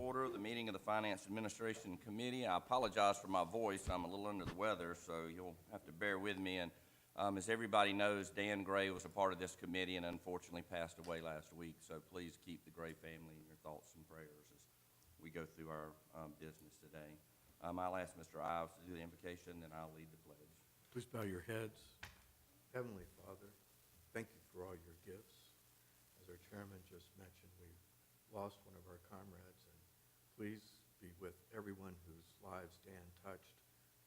order the meeting of the Finance Administration Committee. I apologize for my voice. I'm a little under the weather, so you'll have to bear with me. And as everybody knows, Dan Gray was a part of this committee and unfortunately passed away last week. So please keep the Gray family in your thoughts and prayers as we go through our business today. I'll ask Mr. Ives to do the invocation, then I'll lead the pledge. Please bow your heads. Heavenly Father, thank you for all your gifts. As our chairman just mentioned, we've lost one of our comrades, and please be with everyone whose lives Dan touched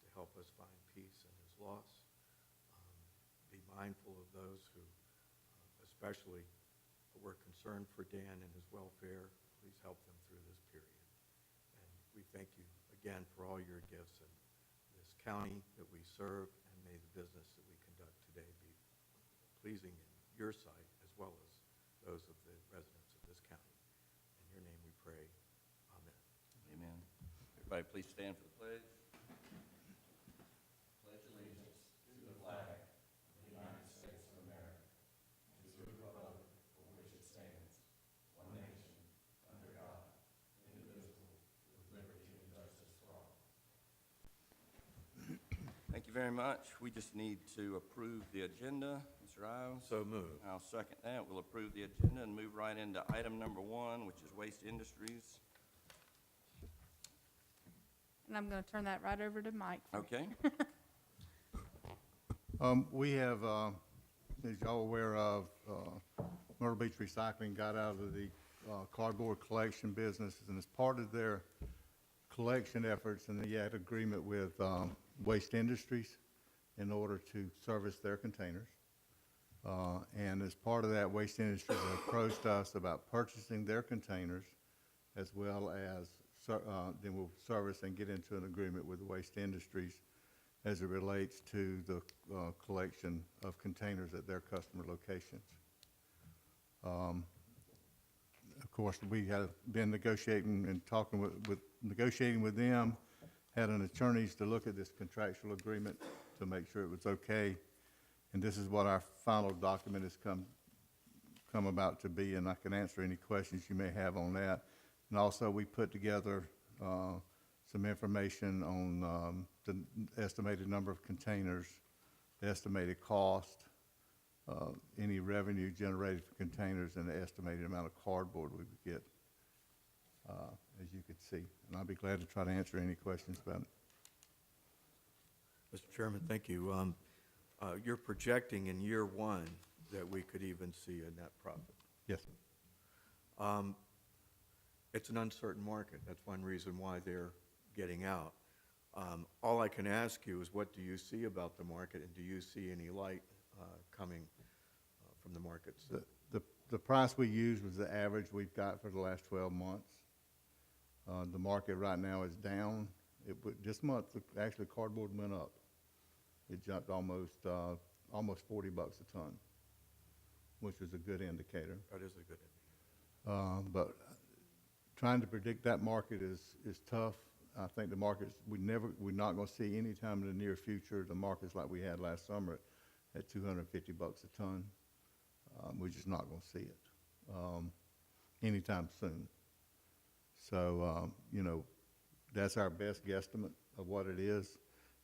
to help us find peace in his loss. Be mindful of those who especially were concerned for Dan and his welfare. Please help them through this period. And we thank you again for all your gifts in this county that we serve, and may the business that we conduct today be pleasing in your sight as well as those of the residents of this county. In your name we pray. Amen. Amen. Everybody please stand for the pledge. Pledge allegiance to the flag of the United States of America, to the republic for which it stands, one nation, under God, indivisible, with liberty and justice for all. Thank you very much. We just need to approve the agenda. Mr. Ives? So moved. I'll second that. We'll approve the agenda and move right into item number 1, which is Waste Industries. And I'm going to turn that right over to Mike. Okay. We have, as y'all aware of, Myrtle Beach Recycling got out of the cardboard collection business, and as part of their collection efforts, and they had agreement with Waste Industries in order to service their containers. And as part of that, Waste Industries approached us about purchasing their containers, as well as then we'll service and get into an agreement with Waste Industries as it relates to the collection of containers at their customer locations. Of course, we have been negotiating and talking negotiating with them, had an attorneys to look at this contractual agreement to make sure it was okay. And this is what our final document has come about to be, and I can answer any questions you may have on that. And also, we put together some information on the estimated number of containers, the estimated cost, any revenue generated for containers, and the estimated amount of cardboard we would get, as you could see. And I'll be glad to try to answer any questions about it. Mr. Chairman, thank you. You're projecting in year 1 that we could even see a net profit. Yes. It's an uncertain market. That's one reason why they're getting out. All I can ask you is, what do you see about the market, and do you see any light coming from the markets? The price we used was the average we've got for the last 12 months. The market right now is down. This month, actually, cardboard went up. It jumped almost $40 a ton, which is a good indicator. That is a good indicator. But trying to predict that market is tough. I think the markets, we're not going to see any time in the near future the markets like we had last summer at $250 a ton. We're just not going to see it anytime soon. So, that's our best guesstimate of what it is.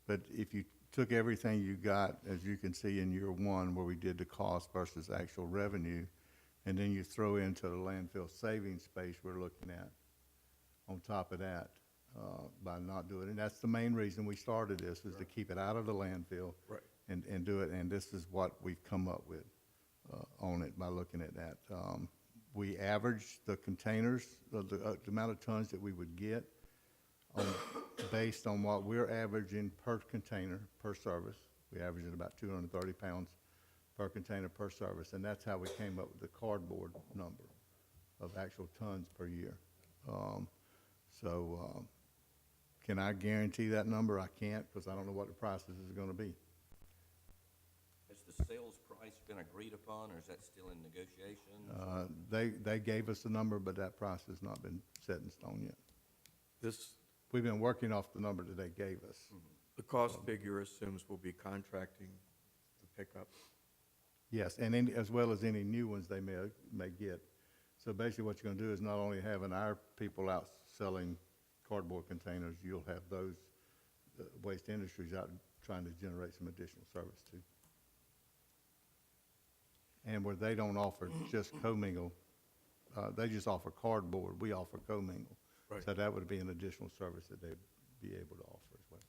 But if you took everything you got, as you can see in year 1, where we did the cost versus actual revenue, and then you throw into the landfill savings space we're looking at on top of that, by not doing it. And that's the main reason we started this, is to keep it out of the landfill, Right. and do it. And this is what we've come up with on it by looking at that. We averaged the containers, the amount of tons that we would get based on what we're averaging per container, per service. We averaged about 230 pounds per container per service, and that's how we came up with the cardboard number of actual tons per year. Can I guarantee that number? I can't, because I don't know what the prices is going to be. Has the sales price been agreed upon, or is that still in negotiations? They gave us the number, but that price has not been set in stone yet. We've been working off the number that they gave us. The cost figure assumes we'll be contracting the pickup. Yes, and as well as any new ones they may get. So basically what you're going to do is not only having our people out selling cardboard containers, you'll have those Waste Industries out trying to generate some additional service too. And where they don't offer just commingle, they just offer cardboard, we offer commingle. Right. So that would be an additional service that they'd be able to offer as well.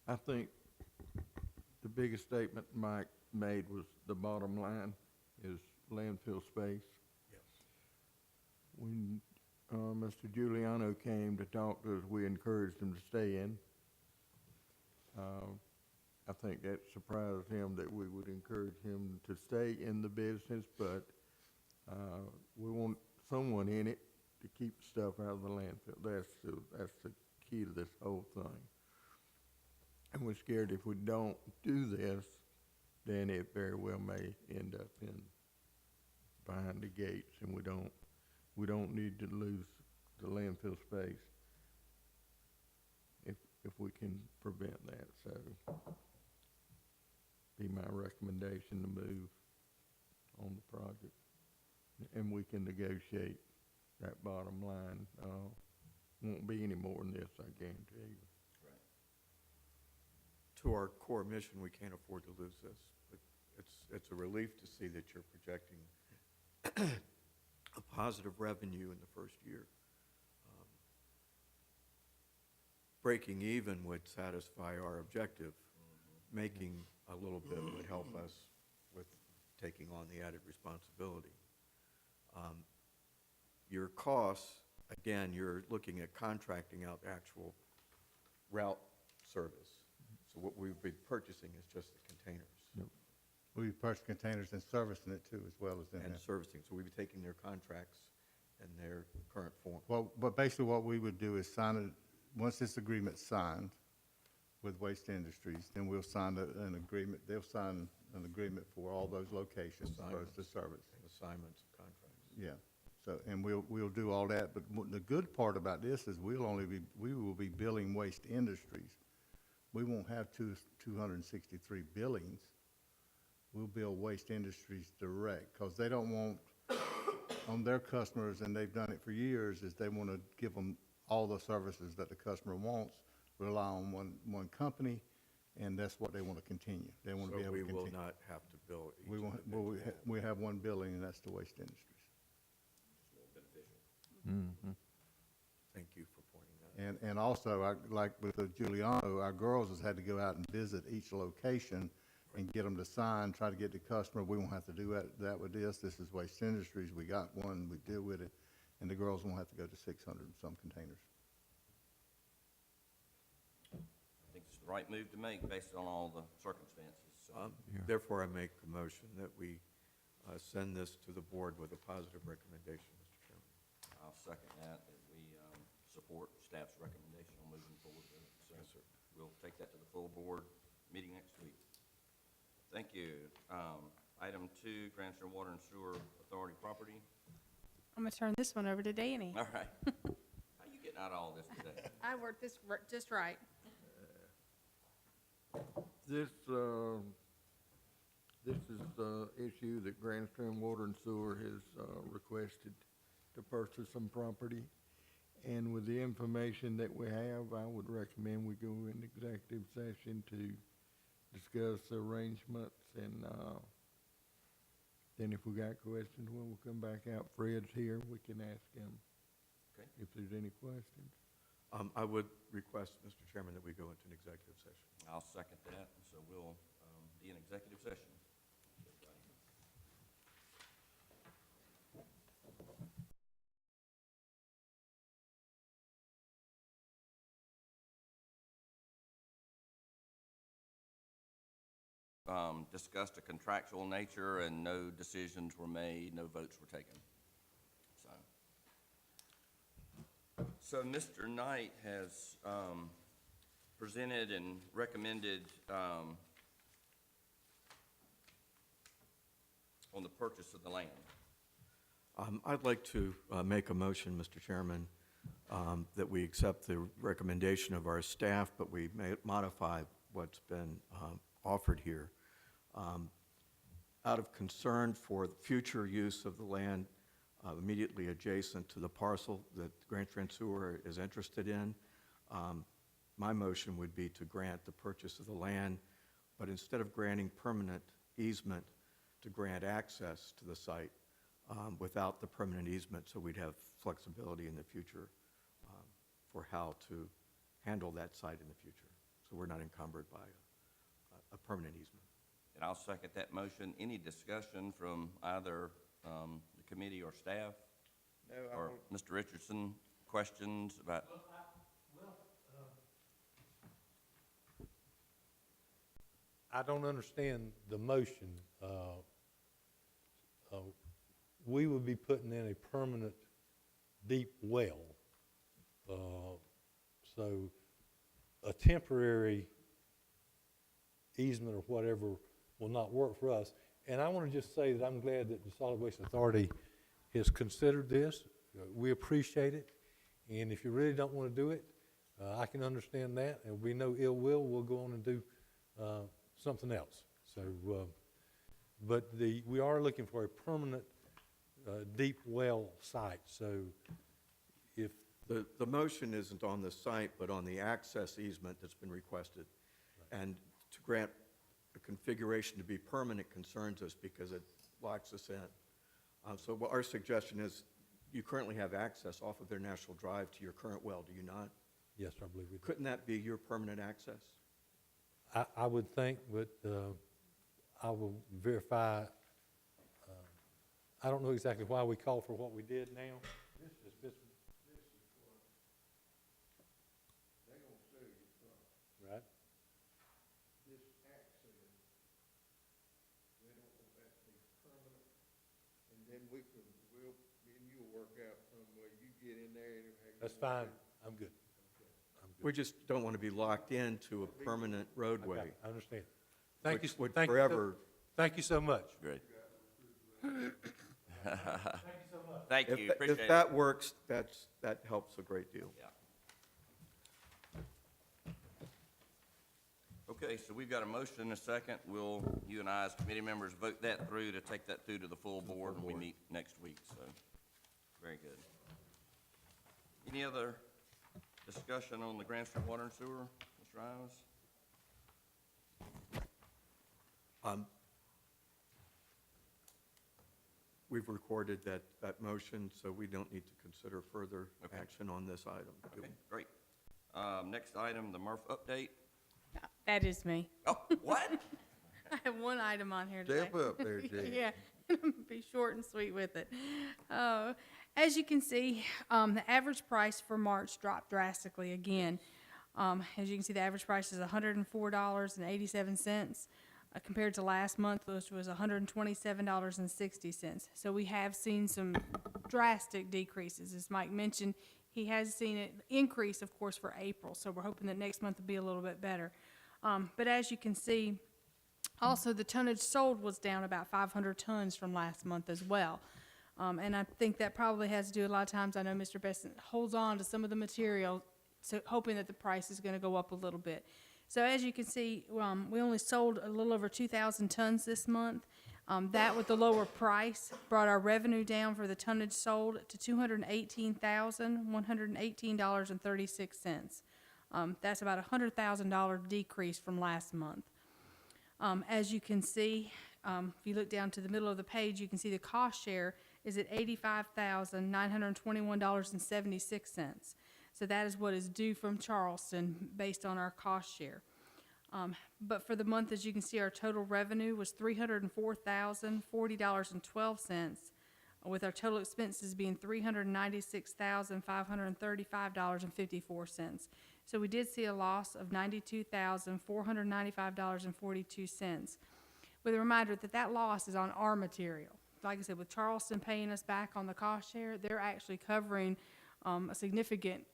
I think the biggest statement Mike made was the bottom line is landfill space. Yes. When Mr. Giuliano came to talk to us, we encouraged him to stay in. I think that surprised him that we would encourage him to stay in the business, but we want someone in it to keep stuff out of the landfill. That's the key to this whole thing. And we're scared if we don't do this, then it very well may end up behind the gates, and we don't need to lose the landfill space if we can prevent that. So, be my recommendation to move on the project, and we can negotiate that bottom line. Won't be any more than this, I guarantee you. To our core mission, we can't afford to lose this. But it's a relief to see that you're projecting a positive revenue in the first year. Breaking even would satisfy our objective. Making a little bit would help us with taking on the added responsibility. Your costs, again, you're looking at contracting out the actual route service. So what we would be purchasing is just the containers We purchase containers and servicing it too, as well as in and there. servicing. So we'd be taking their contracts in their current form. Well, but basically what we would do is sign it, once this agreement's signed with Waste Industries, then we'll sign an agreement, they'll sign an agreement for all those locations as far as the service. Assignments of contracts. Yeah, so, and we'll do all that, but the good part about this is we will be billing Waste Industries. We won't have 263 billings. We'll bill Waste Industries direct, because they don't want, on their customers, and they've done it for years, is they want to give them all the services that the customer wants, rely on one company, and that's what they want to continue. They want to be So able we to continue. will not have to bill each We won't, well, individual. we have one billing, and that's the Waste Industries. Thank you for pointing that out. And also, like with the Giuliano, our girls has had to go out and visit each location and get them to sign, try to get the customer. We won't have to do that with this. This is Waste Industries. We got one, we deal with it, and the girls won't have to go to 600 and some containers. I think it's the right move to make based on all the circumstances, so. Therefore, I make a motion that we send this to the board with a positive recommendation, Mr. Chairman. I'll second that we support staff's recommendation on moving forward with it. So Yes, sir. we'll take that to the full board meeting next week. Thank you. Item 2, Grandstone Water and Sewer Authority property. I'm gonna turn this one over to Danny. All right. How you getting out of all this today? I worked this just right. This is the issue that Grandstone Water and Sewer has requested to purchase some property. And with the information that we have, I would recommend we go in executive session to discuss the arrangements, and then if we got questions, when we come back out, Fred's here, we can ask him Okay. if there's any questions. I would request, Mr. Chairman, that we go into an executive session. I'll second that, and so we'll be in executive session. Discussed a contractual nature, and no decisions were made, no votes were taken. So Mr. Knight has presented and recommended on the purchase of the land. I'd like to make a motion, Mr. Chairman, that we accept the recommendation of our staff, but we may modify what's been offered here. Out of concern for the future use of the land, immediately adjacent to the parcel that Grand Trent Sewer is interested in. My motion would be to grant the purchase of the land, but instead of granting permanent easement, to grant access to the site without the permanent easement, so we'd have flexibility in the future for how to handle that site in the future. So we're not encumbered by a permanent easement. And I'll second that motion. Any discussion from either the committee or staff? Or Mr. Richardson, questions about? I don't understand the motion. We would be putting in a permanent deep well. So a temporary easement or whatever will not work for us. And I want to just say that I'm glad that the Solid Waste Authority has considered this. We appreciate it. And if you really don't want to do it, I can understand that. And we know ill will, we'll go on and do something else. So, but we are looking for a permanent deep well site. So if The motion isn't on the site, but on the access easement that's been requested. And to grant a configuration to be permanent concerns us because it locks us in. So what our suggestion is, you currently have access off of their National Drive to your current well, do you not? yes, I believe we do. Couldn't that be your permanent access? I would think, but I will verify. I don't know exactly why we called for what we did now. This is what they gonna sell you from, Right? this access. They don't want that to be permanent. And then me and you'll work out some way, you get in there and. That's fine. I'm good. I'm good. We just don't want to be locked into a permanent roadway. Okay, I understand. Thank you. which would thank forever. Thank you so much. Great. Thank you so much. Thank you, appreciate If it. that works, that helps a great deal. Yeah. Okay, so we've got a motion and a second. Will you and I, as committee members, vote that through to take that through to the full board when we meet next week, so, very good. Any other discussion on the Grand Street Water and Sewer, Mr. Ives? We've recorded that motion, so we don't need to consider further Okay. action on this item. do Okay, we? great. Next item, the MRF update. That is me. Oh, what? I have one item on here today. Step up there, Jay. Yeah, be short and sweet with it. As you can see, the average price for March dropped drastically again. As you can see, the average price is $104.87 compared to last month, which was $127.60. So we have seen some drastic decreases. As Mike mentioned, he has seen an increase, of course, for April. So we're hoping that next month will be a little bit better. But as you can see, also the tonnage sold was down about 500 tons from last month as well. And I think that probably has to do a lot of times. I know Mr. Besant holds on to some of the material, so hoping that the price is going to go up a little bit. So as you can see, we only sold a little over 2,000 tons this month. That with the lower price brought our revenue down for the tonnage sold to $218,118.36. That's about a $100,000 decrease from last month. As you can see, if you look down to the middle of the page, you can see the cost share is at $85,921.76. So that is what is due from Charleston based on our cost share. But for the month, as you can see, our total revenue was $304,040.12, with our total expenses being $396,535.54. So we did see a loss of $92,495.42, with a reminder that that loss is on our material. Like I said, with Charleston paying us back on the cost share, they're actually covering a significant,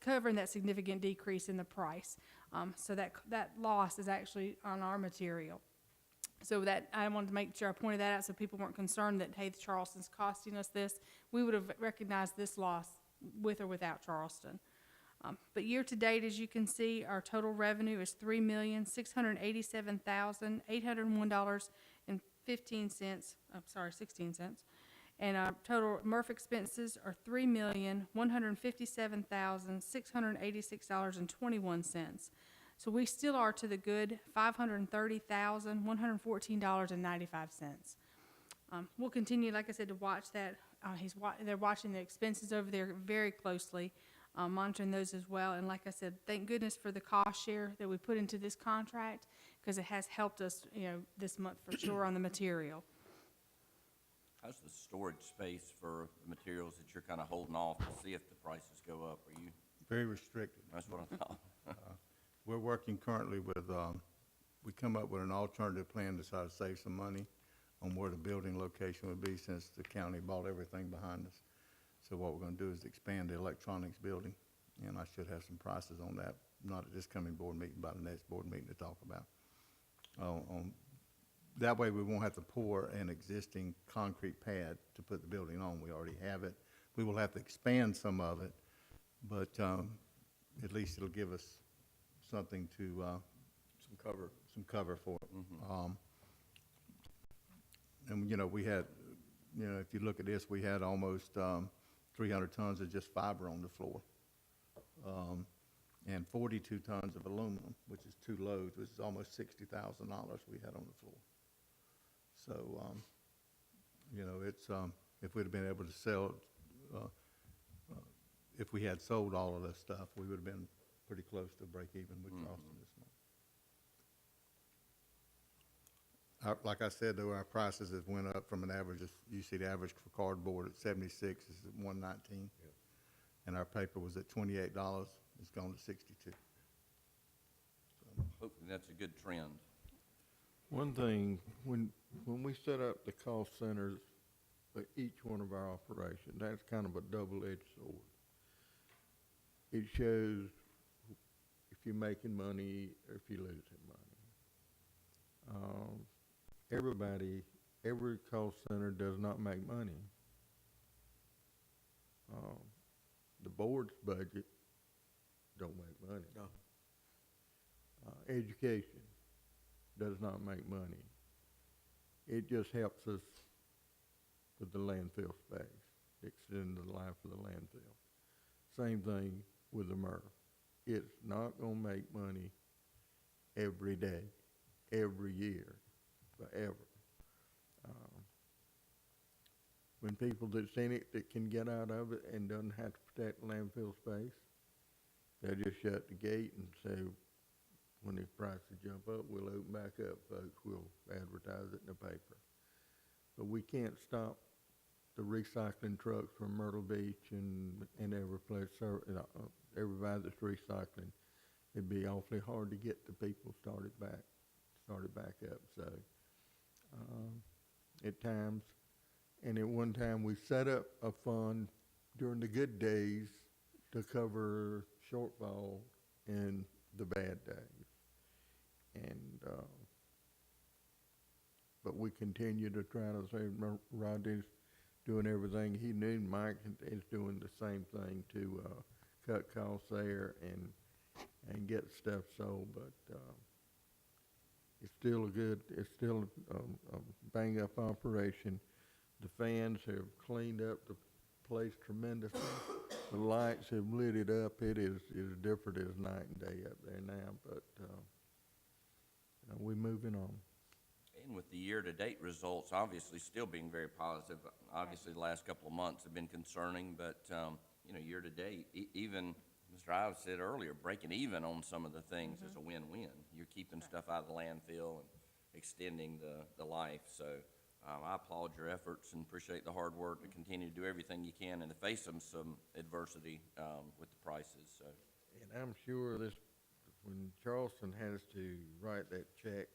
covering that significant decrease in the price. So that loss is actually on our material. So that, I wanted to make sure I pointed that out so people weren't concerned that, hey, Charleston's costing us this. We would have recognized this loss with or without Charleston. But year to date, as you can see, our total revenue is $3,687,801.16. And our total MRF expenses are $3,157,686.21. So we still are to the good $530,114.95. We'll continue, like I said, to watch that. They're watching the expenses over there very closely, monitoring those as well. And like I said, thank goodness for the cost share that we put into this contract, because it has helped us, this month for sure on the material. How's the storage space for the materials that you're kind of holding off to see if the prices go up? Are you, Very restricted. that's what I thought. We're working currently with, we come up with an alternative plan to try to save some money on where the building location would be, since the county bought everything behind us. So what we're gonna do is expand the electronics building, and I should have some prices on that, not at this coming board meeting, but the next board meeting to talk about. That way we won't have to pour an existing concrete pad to put the building on. We already have it. We will have to expand some of it, but at least it'll give us something to, some cover for it. And, we had, if you look at this, we had almost 300 tons of just fiber on the floor, and 42 tons of aluminum, which is 2 loads, which is almost $60,000 we had on the floor. So, it's, if we'd have been able to sell, if we had sold all of this stuff, we would have been pretty close to break even with Charleston this month. Like I said, though, our prices have went up from an average of, you see the average for cardboard at 76 is at 119. And our paper was at $28, it's gone to 62. Hopefully that's a good trend. One thing, when we set up the cost centers for each one of our operations, that's kind of a double-edged sword. It shows if you're making money or if you're losing money. Every cost center does not make money. The board's budget don't make money. No. Education does not make money. It just helps us with the landfill space, extend the life of the landfill. Same thing with the MRF. It's not gonna make money every day, every year, forever. When people that's in it that can get out of it and doesn't have to protect landfill space, they just shut the gate and say, when the prices jump up, we'll open back up, folks. We'll advertise it in the paper. But we can't stop the recycling trucks from Myrtle Beach and every place, everybody that's recycling. It'd be awfully hard to get the people started back up. So, at times, and at one time we set up a fund during the good days to cover shortfall in the bad days. And, but we continue to try to say, Rodney's doing everything he knew. Mike is doing the same thing to cut costs there and get stuff sold. But it's still a bang up operation. The fans have cleaned up the place tremendously. The lights have lit it up. It is different as night and day up there now, but we're moving on. And with the year-to-date results, obviously still being very positive. Obviously, the last couple of months have been concerning, but, year-to-date, even Mr. Ives said earlier, breaking even on some of the things is a win-win. You're keeping stuff out of the landfill and extending the life. So I applaud your efforts and appreciate the hard work to continue to do everything you can and to face some adversity with the prices. So. And I'm sure when Charleston has to write that check,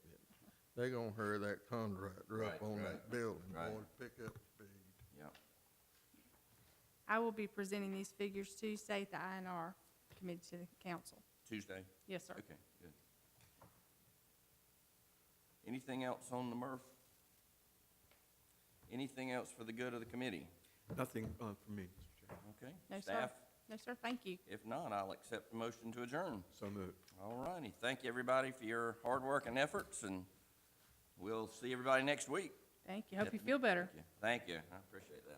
they're gonna hurry that contractor up on that building, boy, pick up speed. Yeah. I will be presenting these figures Tuesday at the INR committee to the council. Tuesday? Yes, sir. Okay, good. Anything else on the MRF? Anything else for the good of the committee? Nothing for me, Mr. Chairman. Okay. No, sir. Staff? No, sir, thank you. If not, I'll accept the motion to adjourn. So moved. All righty. Thank you, everybody, for your hard work and efforts, and we'll see everybody next week. Thank you. Hope you feel better. Thank you. I appreciate that.